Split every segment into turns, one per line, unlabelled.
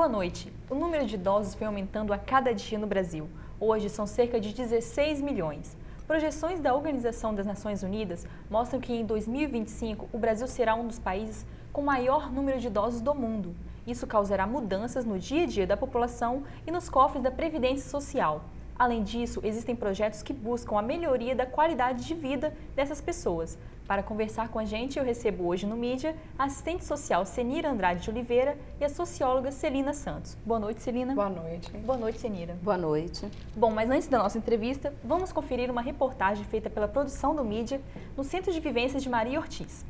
Boa noite. O número de idosos vem aumentando a cada dia no Brasil. Hoje são cerca de 16 milhões. Projeções da Organização das Nações Unidas mostram que em 2025 o Brasil será um dos países com maior número de idosos do mundo. Isso causará mudanças no dia a dia da população e nos cofres da Previdência Social. Além disso, existem projetos que buscam a melhoria da qualidade de vida dessas pessoas. Para conversar com a gente, eu recebo hoje no Mídia a assistente social Senira Andrade de Oliveira e a socióloga Celina Santos. Boa noite, Celina.
Boa noite.
Boa noite, Senira.
Boa noite.
Bom, mas antes da nossa entrevista, vamos conferir uma reportagem feita pela produção do Mídia no Centro de Vivência de Maria Ortiz.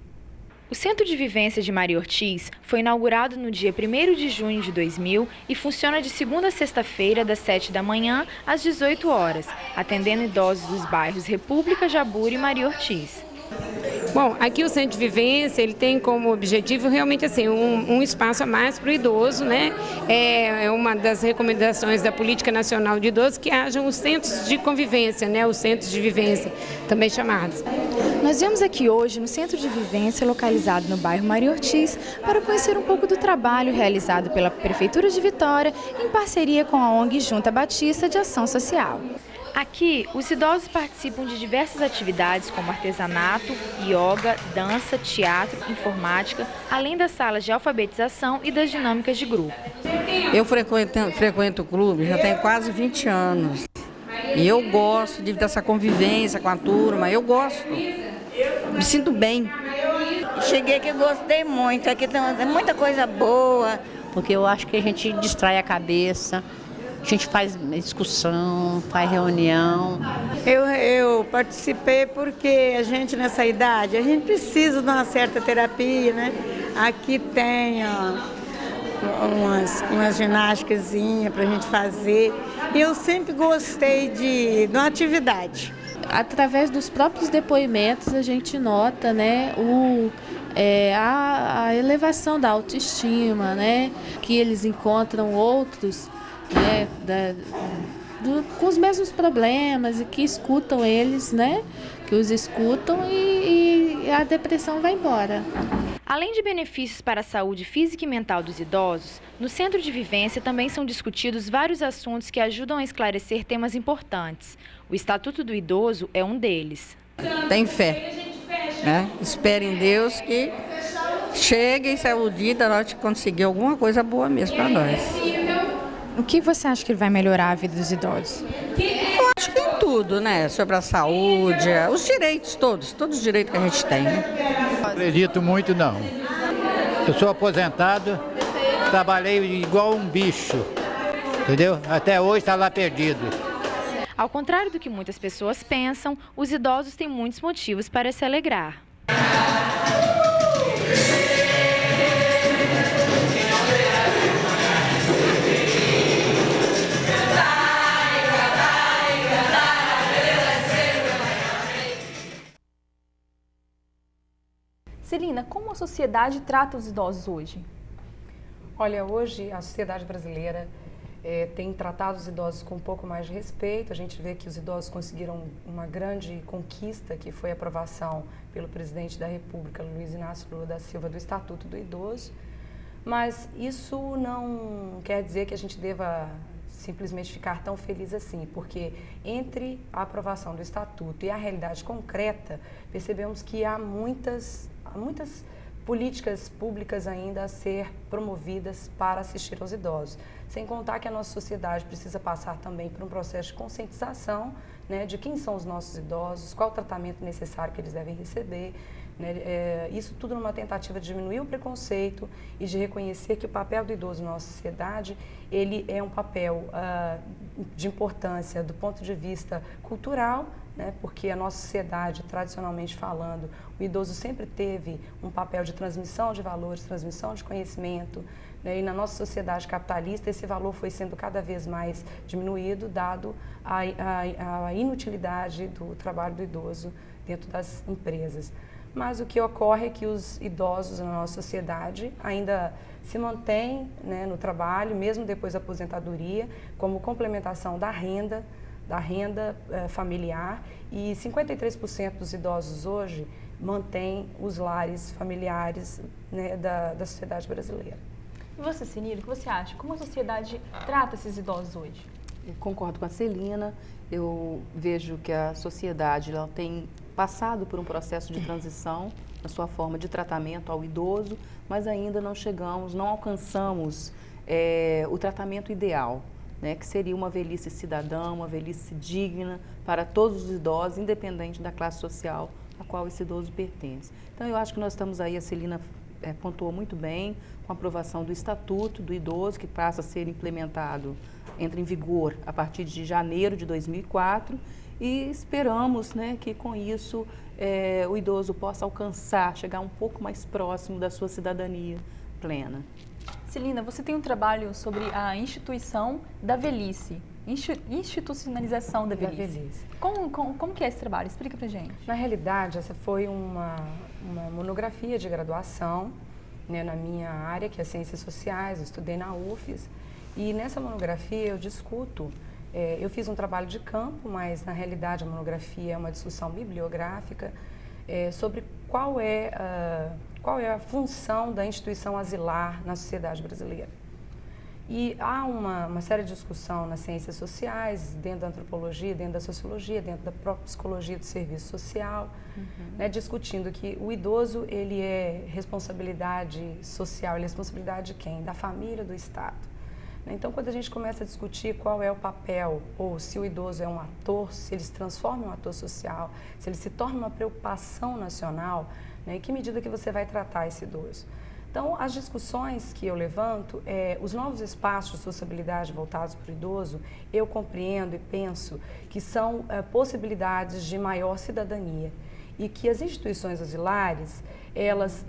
O Centro de Vivência de Maria Ortiz foi inaugurado no dia 1º de junho de 2000 e funciona de segunda a sexta-feira, das 7 da manhã às 18 horas, atendendo idosos dos bairros República, Jaburu e Maria Ortiz.
Bom, aqui o Centro de Vivência, ele tem como objetivo realmente assim, um espaço a mais para o idoso, né? É uma das recomendações da Política Nacional de Idosos que hajam os centros de convivência, né? Os centros de vivência, também chamados.
Nós viemos aqui hoje no Centro de Vivência, localizado no bairro Maria Ortiz, para conhecer um pouco do trabalho realizado pela Prefeitura de Vitória em parceria com a ONG Junta Batista de Ação Social.
Aqui, os idosos participam de diversas atividades como artesanato, yoga, dança, teatro, informática, além das salas de alfabetização e das dinâmicas de grupo.
Eu frequento o clube já tem quase 20 anos. E eu gosto dessa convivência com a turma, eu gosto. Me sinto bem.
Cheguei aqui e gostei muito, aqui tem muita coisa boa.
Porque eu acho que a gente distrai a cabeça. A gente faz discussão, faz reunião.
Eu participei porque a gente nessa idade, a gente precisa de uma certa terapia, né? Aqui tem umas ginásticas para a gente fazer. E eu sempre gostei de uma atividade.
Através dos próprios depoimentos a gente nota, né, a elevação da autoestima, né? Que eles encontram outros, né, com os mesmos problemas e que escutam eles, né, que os escutam e a depressão vai embora.
Além de benefícios para a saúde física e mental dos idosos, no Centro de Vivência também são discutidos vários assuntos que ajudam a esclarecer temas importantes. O Estatuto do Idoso é um deles.
Tem fé, né? Espere em Deus que chegue e saia o dia da hora de conseguir alguma coisa boa mesmo para nós.
O que você acha que vai melhorar a vida dos idosos?
Eu acho que em tudo, né? Sobre a saúde, os direitos todos os direitos que a gente tem.
Não acredito muito, não. Eu sou aposentado, trabalhei igual um bicho, entendeu? Até hoje está lá perdido.
Ao contrário do que muitas pessoas pensam, os idosos têm muitos motivos para se alegrar.
Celina, como a sociedade trata os idosos hoje?
Olha, hoje a sociedade brasileira tem tratado os idosos com um pouco mais de respeito. A gente vê que os idosos conseguiram uma grande conquista, que foi a aprovação pelo presidente da República, Luiz Inácio Lula da Silva, do Estatuto do Idoso. Mas isso não quer dizer que a gente deva simplesmente ficar tão feliz assim, porque entre a aprovação do Estatuto e a realidade concreta, percebemos que há muitas políticas públicas ainda a ser promovidas para assistir aos idosos. Sem contar que a nossa sociedade precisa passar também por um processo de conscientização, né, de quem são os nossos idosos, qual o tratamento necessário que eles devem receber. Né, isso tudo numa tentativa de diminuir o preconceito e de reconhecer que o papel do idoso na nossa sociedade, ele é um papel de importância do ponto de vista cultural, né, porque a nossa sociedade, tradicionalmente falando, o idoso sempre teve um papel de transmissão de valores, transmissão de conhecimento, né, e na nossa sociedade capitalista esse valor foi sendo cada vez mais diminuído, dado a inutilidade do trabalho do idoso dentro das empresas. Mas o que ocorre é que os idosos na nossa sociedade ainda se mantêm, né, no trabalho, mesmo depois da aposentadoria, como complementação da renda familiar, e 53% dos idosos hoje mantêm os lares familiares, né, da sociedade brasileira.
E você, Celina, o que você acha? Como a sociedade trata esses idosos hoje?
Eu concordo com a Celina. Eu vejo que a sociedade ela tem passado por um processo de transição na sua forma de tratamento ao idoso, mas ainda não alcançamos o tratamento ideal, né, que seria uma velhice cidadã, uma velhice digna para todos os idosos, independente da classe social a qual esse idoso pertence. Então, eu acho que nós estamos aí, a Celina pontuou muito bem, com a aprovação do Estatuto do Idoso, que passa a ser implementado, entra em vigor a partir de janeiro de 2004, e esperamos, né, que com isso o idoso possa alcançar, chegar um pouco mais próximo da sua cidadania plena.
Celina, você tem um trabalho sobre a instituição da velhice, institucionalização da velhice. Como que é esse trabalho? Explica pra gente.
Na realidade, essa foi uma monografia de graduação, né, na minha área, que é Ciências Sociais, eu estudei na UFES, e nessa monografia eu discuto, eu fiz um trabalho de campo, mas na realidade a monografia é uma discussão bibliográfica sobre qual é a função da instituição asilar na sociedade brasileira. E há uma séria discussão nas ciências sociais, dentro da antropologia, dentro da sociologia, dentro da própria psicologia do serviço social, né, discutindo que o idoso ele é responsabilidade social, ele é responsabilidade de quem? Da família, do Estado. Então, quando a gente começa a discutir qual é o papel, ou se o idoso é um ator, se ele se transforma em um ator social, se ele se torna uma preocupação nacional, né, em que medida que você vai tratar esse idoso? Então, as discussões que eu levanto, os novos espaços de sociabilidade voltados para o idoso, eu compreendo e penso que são possibilidades de maior cidadania e que as instituições asilares, elas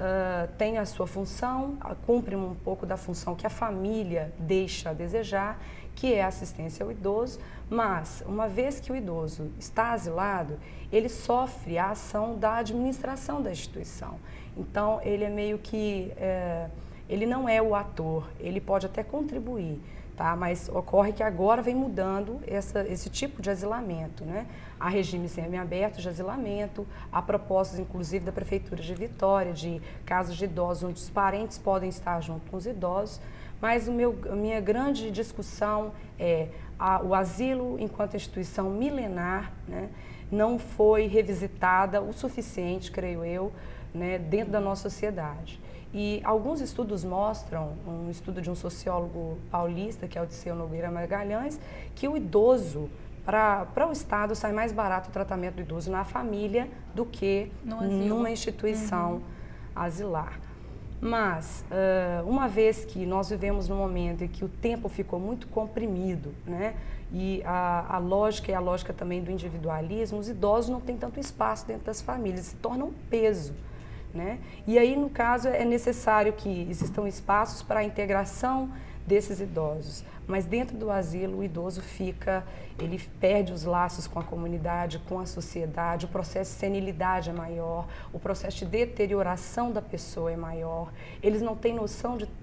têm a sua função, cumprem um pouco da função que a família deixa a desejar, que é a assistência ao idoso, mas uma vez que o idoso está asilado, ele sofre a ação da administração da instituição. Então, ele é meio que, ele não é o ator, ele pode até contribuir, tá? Mas ocorre que agora vem mudando esse tipo de asilamento, né? Há regime semiaberto de asilamento, há propostas, inclusive, da Prefeitura de Vitória, de casos de idosos onde os parentes podem estar junto com os idosos, mas a minha grande discussão é o asilo, enquanto instituição milenar, né, não foi revisitada o suficiente, creio eu, né, dentro da nossa sociedade. E alguns estudos mostram, um estudo de um sociólogo paulista, que é o Odisseu Nogueira Magalhães, que o idoso, para o Estado, sai mais barato o tratamento do idoso na família do que numa instituição asilar. Mas, uma vez que nós vivemos num momento em que o tempo ficou muito comprimido, né, e a lógica é a lógica também do individualismo, os idosos não têm tanto espaço dentro das famílias, se tornam um peso, né? E aí, no caso, é necessário que existam espaços para a integração desses idosos. Mas dentro do asilo, o idoso ele perde os laços com a comunidade, com a sociedade, o processo de senilidade é maior, o processo de deterioração da pessoa é maior. Eles não têm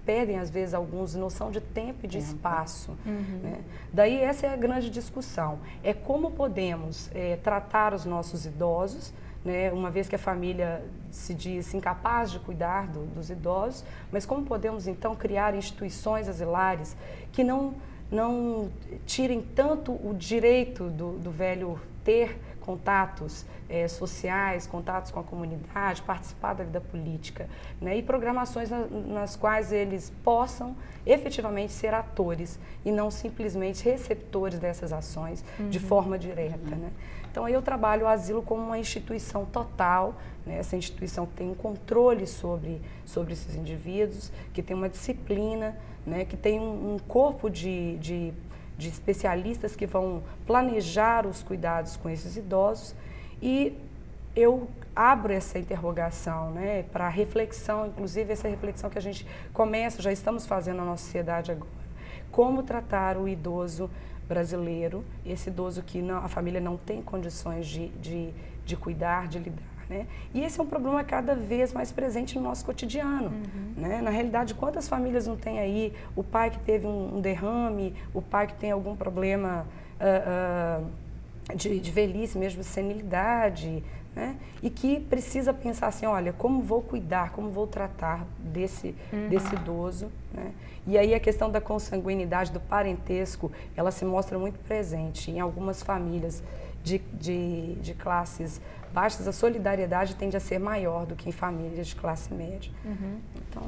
perdem às vezes alguns, noção de tempo e de espaço. Né? Daí essa é a grande discussão, é como podemos tratar os nossos idosos, né, uma vez que a família se diz incapaz de cuidar dos idosos, mas como podemos então criar instituições asilares que não tirem tanto o direito do velho ter contatos sociais, contatos com a comunidade, participar da vida política, né, e programações nas quais eles possam efetivamente ser atores e não simplesmente receptores dessas ações de forma direta, né? Então, aí eu trabalho o asilo como uma instituição total, né? Essa instituição que tem um controle sobre esses indivíduos, que tem uma disciplina, né? Que tem um corpo de especialistas que vão planejar os cuidados com esses idosos, e eu abro essa interrogação, né, para reflexão, inclusive essa reflexão que a gente já estamos fazendo na nossa sociedade agora. Como tratar o idoso brasileiro, esse idoso que a família não tem condições de cuidar, de lidar, né? E esse é um problema cada vez mais presente no nosso cotidiano, né? Na realidade, quantas famílias não tem aí o pai que teve um derrame, o pai que tem algum problema de velhice, mesmo senilidade, né? E que precisa pensar assim, olha, como vou cuidar, como vou tratar desse idoso, né? E aí a questão da consanguinidade, do parentesco, ela se mostra muito presente em algumas famílias de classes baixas. A solidariedade tende a ser maior do que em famílias de classe média. Então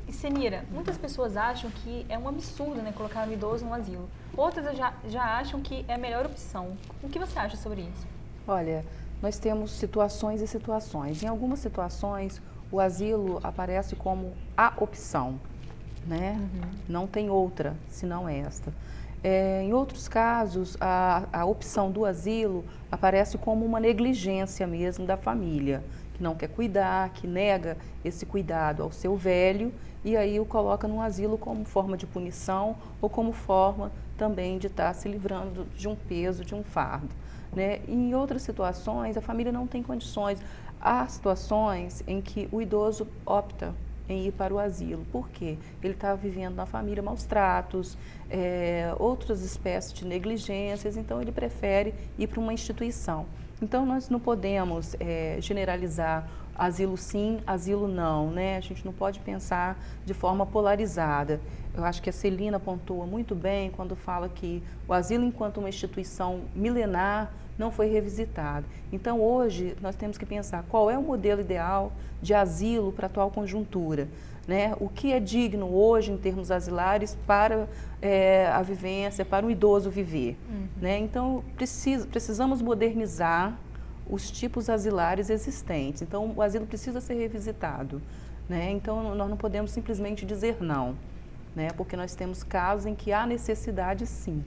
E Senira, muitas pessoas acham que é um absurdo, né, colocar um idoso no asilo. Outras já acham que é a melhor opção. O que você acha sobre isso?
Olha, nós temos situações e situações. Em algumas situações, o asilo aparece como a opção, né? Não tem outra senão esta. Em outros casos, a opção do asilo aparece como uma negligência mesmo da família, que não quer cuidar, que nega esse cuidado ao seu velho e aí o coloca num asilo como forma de punição ou como forma também de estar se livrando de um peso, de um fardo, né? Em outras situações, a família não tem condições. Há situações em que o idoso opta em ir para o asilo. Por quê? Ele está vivendo na família maus tratos, outras espécies de negligências, então ele prefere ir para uma instituição. Então nós não podemos generalizar asilo sim, asilo não, né? A gente não pode pensar de forma polarizada. Eu acho que a Celina pontua muito bem quando fala que o asilo enquanto uma instituição milenar não foi revisitado. Então hoje nós temos que pensar qual é o modelo ideal de asilo para a atual conjuntura, né? O que é digno hoje em termos asilares para a vivência, para o idoso viver, né? Então precisamos modernizar os tipos asilares existentes. Então o asilo precisa ser revisitado, né? Então nós não podemos simplesmente dizer não, né? Porque nós temos casos em que há necessidade sim.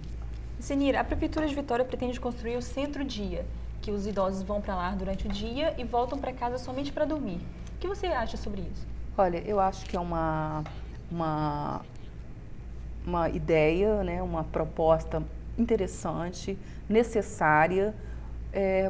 Senira, a Prefeitura de Vitória pretende construir o Centro-Dia, que os idosos vão para lá durante o dia e voltam para casa somente para dormir. O que você acha sobre isso?
Olha, eu acho que é uma ideia, né, uma proposta interessante, necessária,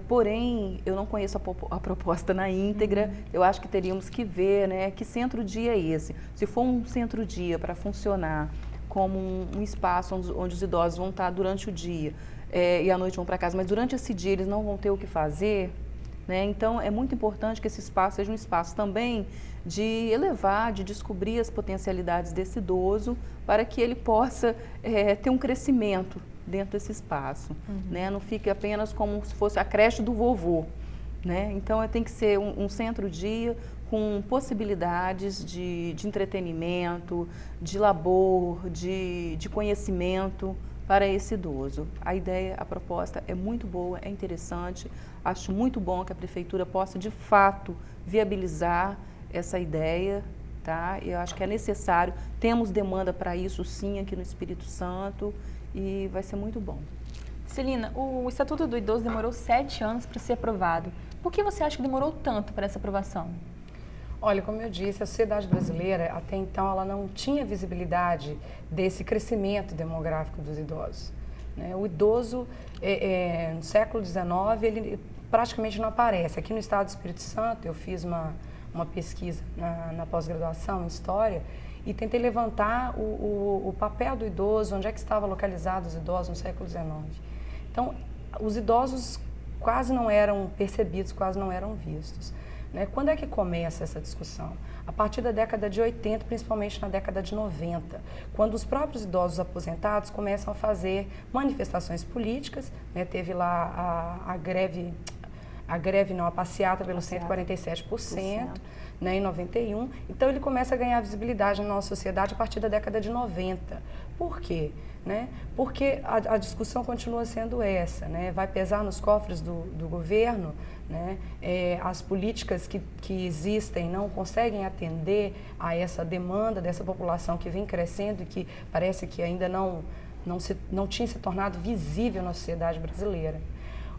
porém, eu não conheço a proposta na íntegra. Eu acho que teríamos que ver, né, que centro-dia é esse. Se for um centro-dia para funcionar como um espaço onde os idosos vão estar durante o dia e à noite vão para casa, mas durante esse dia eles não vão ter o que fazer, né? Então é muito importante que esse espaço seja um espaço também de elevar, de descobrir as potencialidades desse idoso para que ele possa ter um crescimento dentro desse espaço, né? Não fique apenas como se fosse a creche do vovô, né? Então tem que ser um centro-dia com possibilidades de entretenimento, de labor, de conhecimento para esse idoso. A ideia, a proposta é muito boa, é interessante. Acho muito bom que a Prefeitura possa, de fato, viabilizar essa ideia, tá? Eu acho que é necessário. Temos demanda para isso, sim, aqui no Espírito Santo e vai ser muito bom.
Celina, o Estatuto do Idoso demorou 7 anos para ser aprovado. Por que você acha que demorou tanto para essa aprovação?
Olha, como eu disse, a sociedade brasileira, até então, ela não tinha visibilidade desse crescimento demográfico dos idosos, né? O idoso, no século XIX, ele praticamente não aparece. Aqui no estado do Espírito Santo, eu fiz uma pesquisa na pós-graduação em História e tentei levantar o papel do idoso, onde é que estavam localizados os idosos no século XIX. Então, os idosos quase não eram percebidos, quase não eram vistos, né? Quando é que começa essa discussão? A partir da década de 80, principalmente na década de 90, quando os próprios idosos aposentados começam a fazer manifestações políticas, né? Teve lá a passeata pelo 147%, né, em 91. Então ele começa a ganhar visibilidade na nossa sociedade a partir da década de 90. Por quê? Né? Porque a discussão continua sendo essa, né? Vai pesar nos cofres do governo, né? As políticas que existem não conseguem atender a essa demanda dessa população que vem crescendo e que parece que ainda não tinha se tornado visível na sociedade brasileira.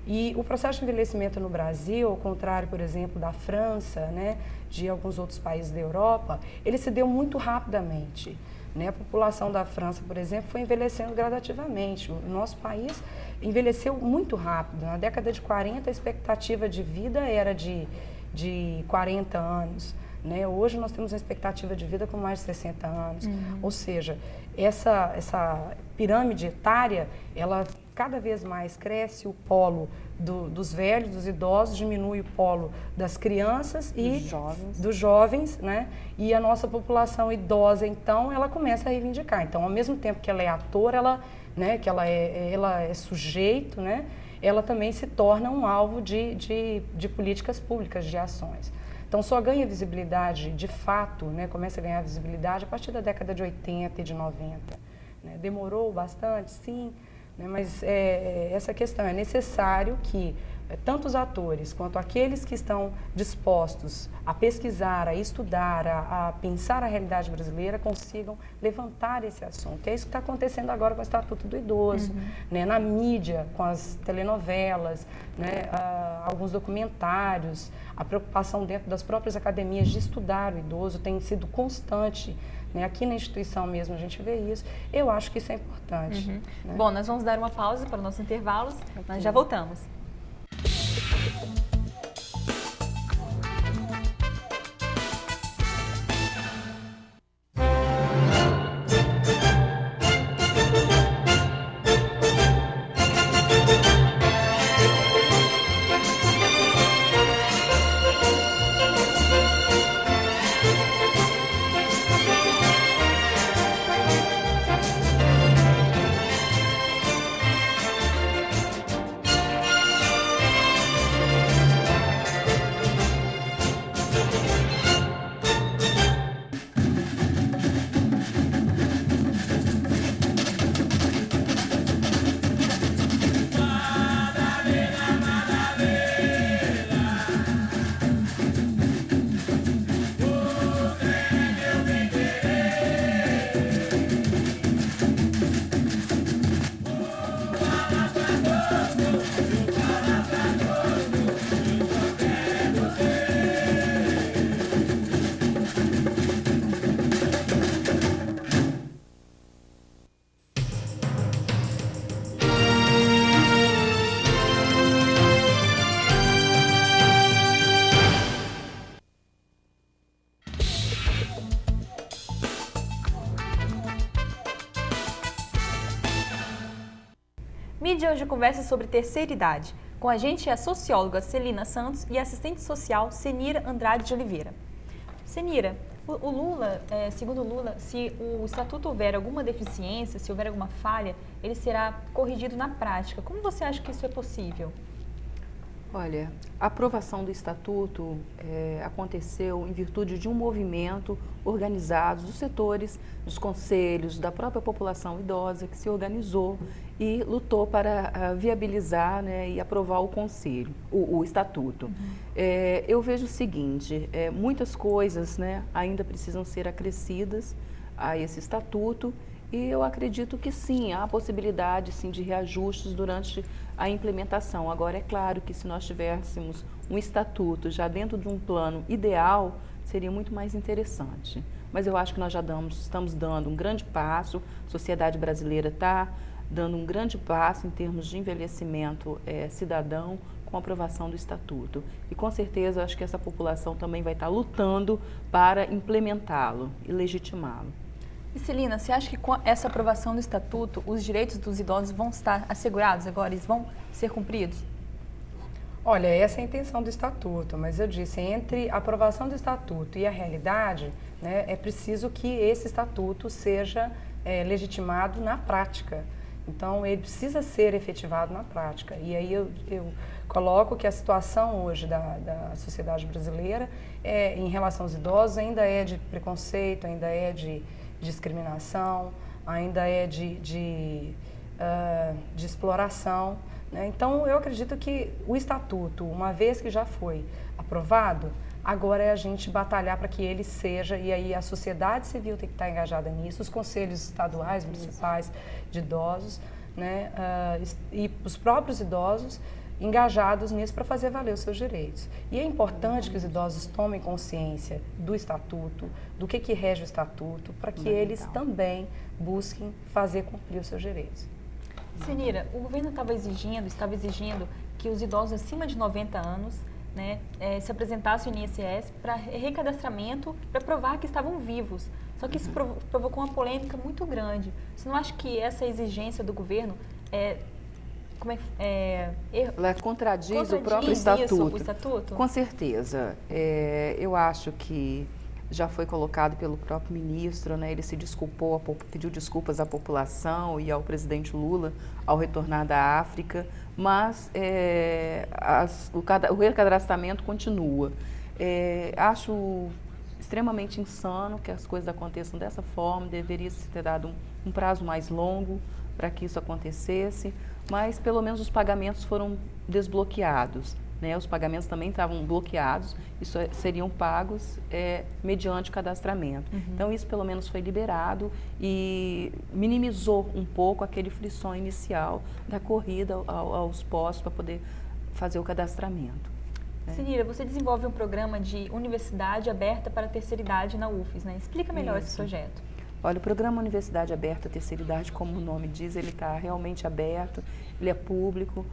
E o processo de envelhecimento no Brasil, ao contrário, por exemplo, da França, né, de alguns outros países da Europa, ele se deu muito rapidamente, né? A população da França, por exemplo, foi envelhecendo gradativamente. O nosso país envelheceu muito rápido. Na década de 40, a expectativa de vida era de 40 anos. Né? Hoje nós temos uma expectativa de vida com mais de 60 anos. Ou seja, essa pirâmide etária, ela cada vez mais cresce o polo dos velhos, dos idosos, diminui o polo das crianças e dos jovens, né? E a nossa população idosa, então, ela começa a reivindicar. Então, ao mesmo tempo que ela é ator, ela é sujeito, né? Ela também se torna um alvo de políticas públicas, de ações. Então, só ganha visibilidade, de fato, né? Começa a ganhar visibilidade a partir da década de 80 e de 90. Né? Demorou bastante, sim, né? Mas essa questão, é necessário que tanto os atores quanto aqueles que estão dispostos a pesquisar, a estudar, a pensar a realidade brasileira, consigam levantar esse assunto. É isso que está acontecendo agora com o Estatuto do Idoso, né? Na mídia, com as telenovelas, né? Alguns documentários, a preocupação dentro das próprias academias de estudar o idoso tem sido constante. Né? Aqui na instituição mesmo a gente vê isso. Eu acho que isso é importante. Né?
Bom, nós vamos dar uma pausa para os nossos intervalos, nós já voltamos. Mídia hoje conversa sobre terceira idade. Com a gente é a socióloga Celina Santos e a assistente social Senira Andrade de Oliveira. Senira, o Lula, segundo o Lula, se o estatuto houver alguma deficiência, se houver alguma falha, ele será corrigido na prática. Como você acha que isso é possível?
Olha, a aprovação do estatuto aconteceu em virtude de um movimento organizado dos setores, dos conselhos, da própria população idosa que se organizou e lutou para viabilizar, né, e aprovar o estatuto. Eu vejo o seguinte, muitas coisas, né, ainda precisam ser acrescidas a esse estatuto. E eu acredito que sim, há possibilidade sim, de reajustes durante a implementação. Agora, é claro que se nós tivéssemos um estatuto já dentro de um plano ideal, seria muito mais interessante. Mas eu acho que nós já estamos dando um grande passo, a sociedade brasileira está dando um grande passo em termos de envelhecimento cidadão com a aprovação do estatuto. E com certeza, eu acho que essa população também vai estar lutando para implementá-lo e legitimá-lo.
E Celina, você acha que com essa aprovação do estatuto, os direitos dos idosos vão estar assegurados agora? Eles vão ser cumpridos?
Olha, essa é a intenção do estatuto, mas eu disse, entre a aprovação do estatuto e a realidade, né, é preciso que esse estatuto seja legitimado na prática. Então, ele precisa ser efetivado na prática. E aí eu coloco que a situação hoje da sociedade brasileira em relação aos idosos ainda é de preconceito, ainda é de discriminação, ainda é de exploração. Né? Então, eu acredito que o estatuto, uma vez que já foi aprovado, agora é a gente batalhar para que ele seja, e aí a sociedade civil tem que estar engajada nisso, os conselhos estaduais, municipais de idosos, né? E os próprios idosos engajados nisso para fazer valer os seus direitos. E é importante que os idosos tomem consciência do estatuto, do que rege o estatuto, para que eles também busquem fazer cumprir os seus direitos.
Senira, o governo estava exigindo que os idosos acima de 90 anos, né, se apresentassem no INSS para recadastramento, para provar que estavam vivos. Só que isso provocou uma polêmica muito grande. Você não acha que essa exigência do governo
Ela contradiz o próprio estatuto.
O estatuto?
Com certeza. Eu acho que já foi colocado pelo próprio ministro, né? Ele se desculpou, pediu desculpas à população e ao presidente Lula ao retornar da África, mas o recadastramento continua. Acho extremamente insano que as coisas aconteçam dessa forma, deveria se ter dado um prazo mais longo para que isso acontecesse, mas pelo menos os pagamentos foram desbloqueados. Né, os pagamentos também estavam bloqueados e seriam pagos mediante o cadastramento. Então, isso pelo menos foi liberado e minimizou um pouco aquele frisson inicial da corrida aos postos para poder fazer o cadastramento.
Sinira, você desenvolve um programa de universidade aberta para a terceira idade na UFES, né? Explica melhor esse projeto.
Olha, o programa Universidade Aberta Terceira Idade, como o nome diz, ele está realmente aberto, ele é público,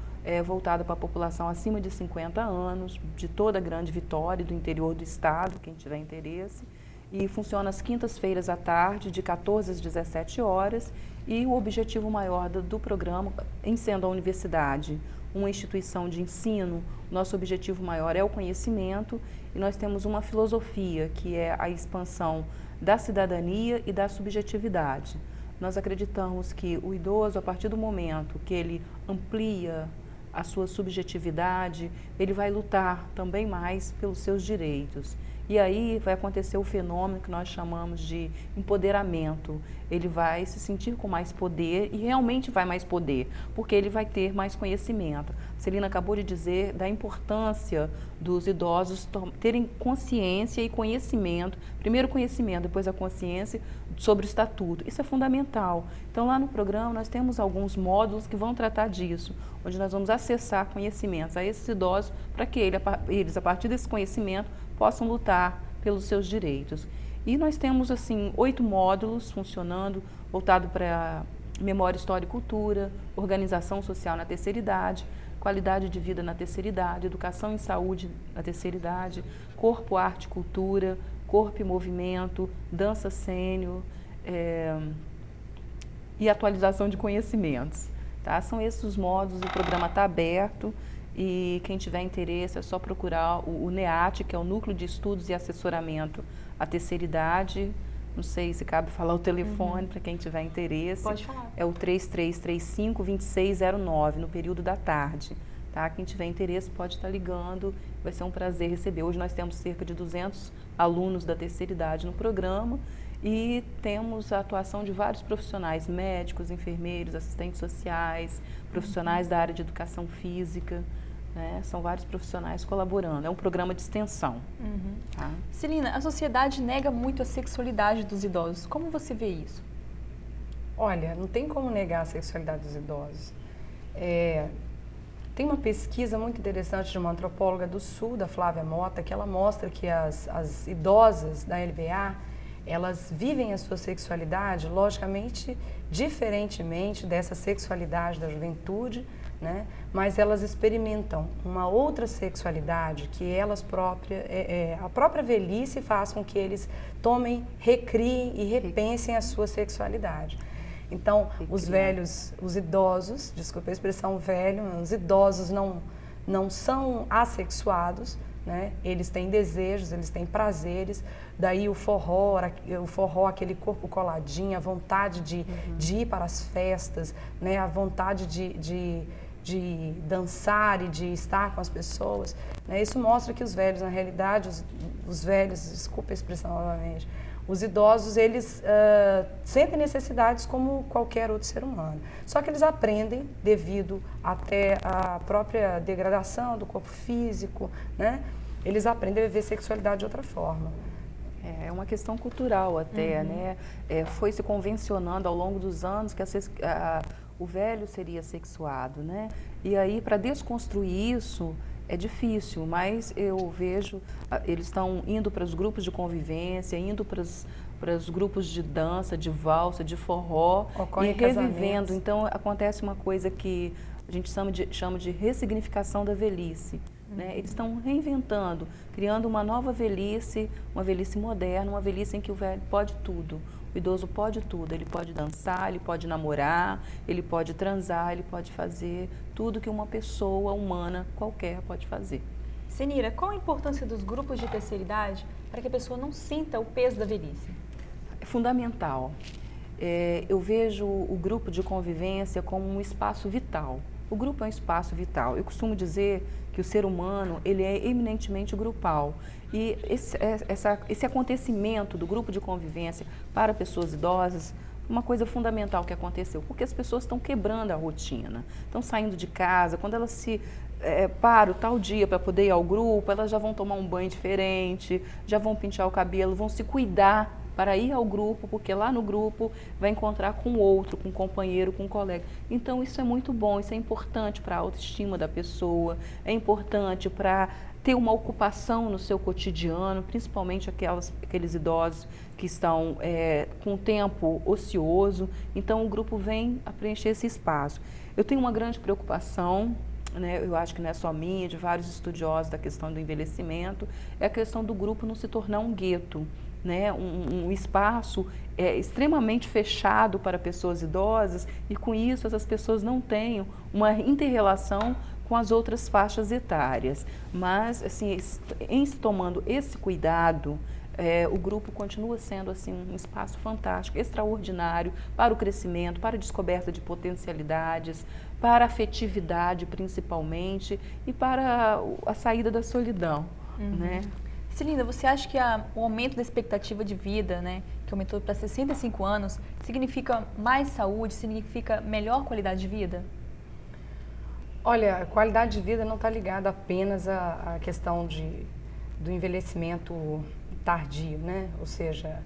voltado para a população acima de 50 anos, de toda a Grande Vitória, do interior do estado, quem tiver interesse. E funciona às quintas-feiras à tarde, de 14 às 17 horas. E o objetivo maior do programa, em sendo a universidade uma instituição de ensino, nosso objetivo maior é o conhecimento e nós temos uma filosofia que é a expansão da cidadania e da subjetividade. Nós acreditamos que o idoso, a partir do momento que ele amplia a sua subjetividade, ele vai lutar também mais pelos seus direitos. E aí vai acontecer o fenômeno que nós chamamos de empoderamento. Ele vai se sentir com mais poder e realmente vai mais poder, porque ele vai ter mais conhecimento. A Celina acabou de dizer da importância dos idosos terem consciência e conhecimento, primeiro conhecimento, depois a consciência sobre o estatuto. Isso é fundamental. Então, lá no programa, nós temos alguns módulos que vão tratar disso, onde nós vamos acessar conhecimentos a esses idosos para que eles, a partir desse conhecimento, possam lutar pelos seus direitos. E nós temos, assim, 8 módulos funcionando, voltado para memória, história e cultura, organização social na terceira idade, qualidade de vida na terceira idade, educação e saúde na terceira idade, corpo, arte e cultura, corpo e movimento, dança sênior e atualização de conhecimentos. Tá? São esses os módulos, o programa está aberto. E quem tiver interesse é só procurar o NEAT, que é o Núcleo de Estudos e Assessoramento à Terceira Idade. Não sei se cabe falar o telefone para quem tiver interesse.
Pode falar.
É o 3335-2609, no período da tarde. Tá? Quem tiver interesse pode estar ligando, vai ser um prazer receber. Hoje nós temos cerca de 200 alunos da terceira idade no programa e temos a atuação de vários profissionais, médicos, enfermeiros, assistentes sociais, profissionais da área de educação física. Né? São vários profissionais colaborando. É um programa de extensão. Tá?
Celina, a sociedade nega muito a sexualidade dos idosos. Como você vê isso?
Olha, não tem como negar a sexualidade dos idosos. Tem uma pesquisa muito interessante de uma antropóloga do Sul, da Flávia Mota, que ela mostra que as idosas da LBA, elas vivem a sua sexualidade, logicamente, diferentemente dessa sexualidade da juventude, né? Mas elas experimentam uma outra sexualidade que elas próprias, a própria velhice faz com que eles recriem e repensem a sua sexualidade. Então, os velhos, os idosos, desculpa a expressão velho, os idosos não são assexuados, né? Eles têm desejos, eles têm prazeres, daí o forró, aquele corpo coladinho, a vontade de ir para as festas, né? A vontade de dançar e de estar com as pessoas, né? Isso mostra que os velhos, na realidade, os velhos, desculpa a expressão novamente, os idosos, eles sentem necessidades como qualquer outro ser humano. Só que eles aprendem, devido até à própria degradação do corpo físico, né? Eles aprendem a viver sexualidade de outra forma.
É uma questão cultural até, né? Foi se convencionando ao longo dos anos que o velho seria sexuado, né? E aí, para desconstruir isso, é difícil, mas eu vejo, eles estão indo para os grupos de convivência, indo para os grupos de dança, de valsa, de forró, e revivendo. Então, acontece uma coisa que a gente chama de ressignificação da velhice. né? Eles estão reinventando, criando uma nova velhice, uma velhice moderna, uma velhice em que o velho pode tudo. O idoso pode tudo, ele pode dançar, ele pode namorar, ele pode transar, ele pode fazer tudo que uma pessoa humana qualquer pode fazer.
Senira, qual a importância dos grupos de terceira idade para que a pessoa não sinta o peso da velhice?
É fundamental. Eu vejo o grupo de convivência como um espaço vital. O grupo é um espaço vital. Eu costumo dizer que o ser humano ele é eminentemente grupal. E esse acontecimento do grupo de convivência para pessoas idosas, uma coisa fundamental que aconteceu, porque as pessoas estão quebrando a rotina, estão saindo de casa, quando elas se param tal dia para poder ir ao grupo, elas já vão tomar um banho diferente, já vão pintar o cabelo, vão se cuidar para ir ao grupo, porque lá no grupo vai encontrar com outro, com um companheiro, com um colega. Então isso é muito bom, isso é importante para a autoestima da pessoa, é importante para ter uma ocupação no seu cotidiano, principalmente aqueles idosos que estão com tempo ocioso. Então o grupo vem a preencher esse espaço. Eu tenho uma grande preocupação, né, eu acho que não é só minha, de vários estudiosos da questão do envelhecimento, é a questão do grupo não se tornar um gueto. Né, um espaço extremamente fechado para pessoas idosas e com isso essas pessoas não têm uma inter-relação com as outras faixas etárias. Mas, assim, em se tomando esse cuidado, o grupo continua sendo assim, um espaço fantástico, extraordinário para o crescimento, para a descoberta de potencialidades, para a afetividade principalmente e para a saída da solidão. Né?
Celina, você acha que o aumento da expectativa de vida, né, que aumentou para 65 anos, significa mais saúde, significa melhor qualidade de vida?
Olha, a qualidade de vida não está ligada apenas à questão do envelhecimento tardio, né? Ou seja,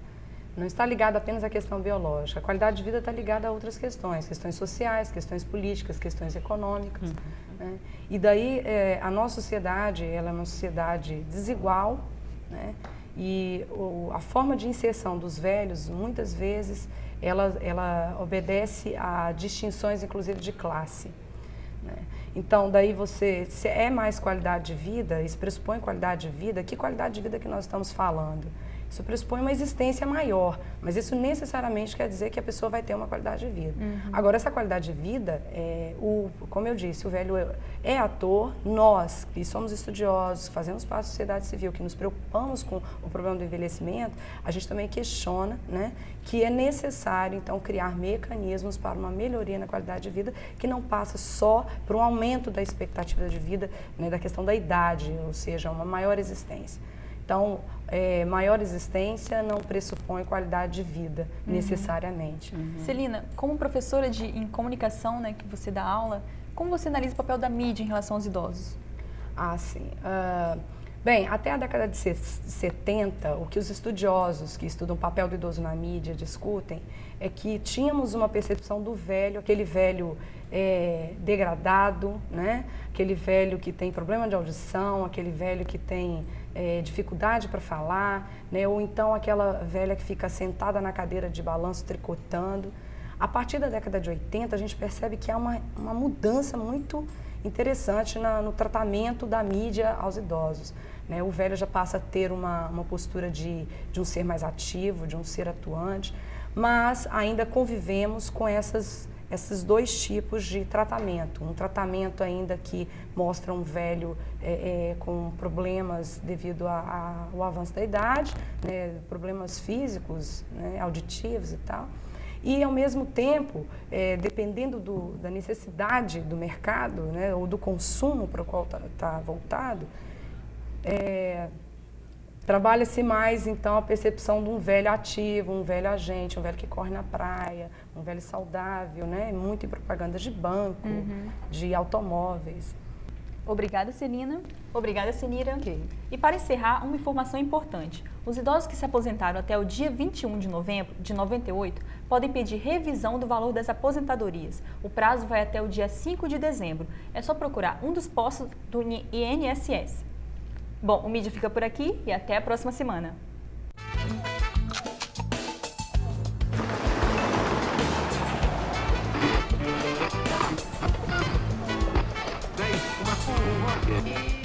não está ligada apenas à questão biológica. A qualidade de vida está ligada a outras questões sociais, questões políticas, questões econômicas. Né? E daí a nossa sociedade, ela é uma sociedade desigual, né? E a forma de inserção dos velhos, muitas vezes, ela obedece a distinções, inclusive, de classe. Né? Então, daí se é mais qualidade de vida, isso pressupõe qualidade de vida, que qualidade de vida que nós estamos falando? Isso pressupõe uma existência maior, mas isso necessariamente quer dizer que a pessoa vai ter uma qualidade de vida. Agora, essa qualidade de vida, como eu disse, o velho é ator, nós, que somos estudiosos, fazemos parte da sociedade civil, que nos preocupamos com o problema do envelhecimento, a gente também questiona, né, que é necessário, então, criar mecanismos para uma melhoria na qualidade de vida, que não passa só por um aumento da expectativa de vida, né, da questão da idade, ou seja, uma maior existência. Então, maior existência não pressupõe qualidade de vida, necessariamente.
Celina, como professora em comunicação, né, que você dá aula, como você analisa o papel da mídia em relação aos idosos?
Sim. Bem, até a década de 70, o que os estudiosos que estudam o papel do idoso na mídia discutem é que tínhamos uma percepção do velho, aquele velho degradado, né? Aquele velho que tem problema de audição, aquele velho que tem dificuldade para falar, né? Ou então aquela velha que fica sentada na cadeira de balanço tricotando. A partir da década de 80, a gente percebe que há uma mudança muito interessante no tratamento da mídia aos idosos. Né? O velho já passa a ter uma postura de um ser mais ativo, de um ser atuante, mas ainda convivemos com esses dois tipos de tratamento. Um tratamento ainda que mostra um velho com problemas devido ao avanço da idade, né? Problemas físicos, né? Auditivos e tal. E, ao mesmo tempo, dependendo da necessidade do mercado, né, ou do consumo para o qual está voltado, trabalha-se mais, então, a percepção de um velho ativo, um velho agente, um velho que corre na praia, um velho saudável, né, muito em propagandas de banco, de automóveis.
Obrigada, Celina. Obrigada, Senira.
Okay.
E para encerrar, uma informação importante. Os idosos que se aposentaram até o dia 21 de novembro de 98 podem pedir revisão do valor das aposentadorias. O prazo vai até o dia 5 de dezembro. É só procurar um dos postos do INSS. Bom, o Mídia fica por aqui e até a próxima semana.
Uma curva.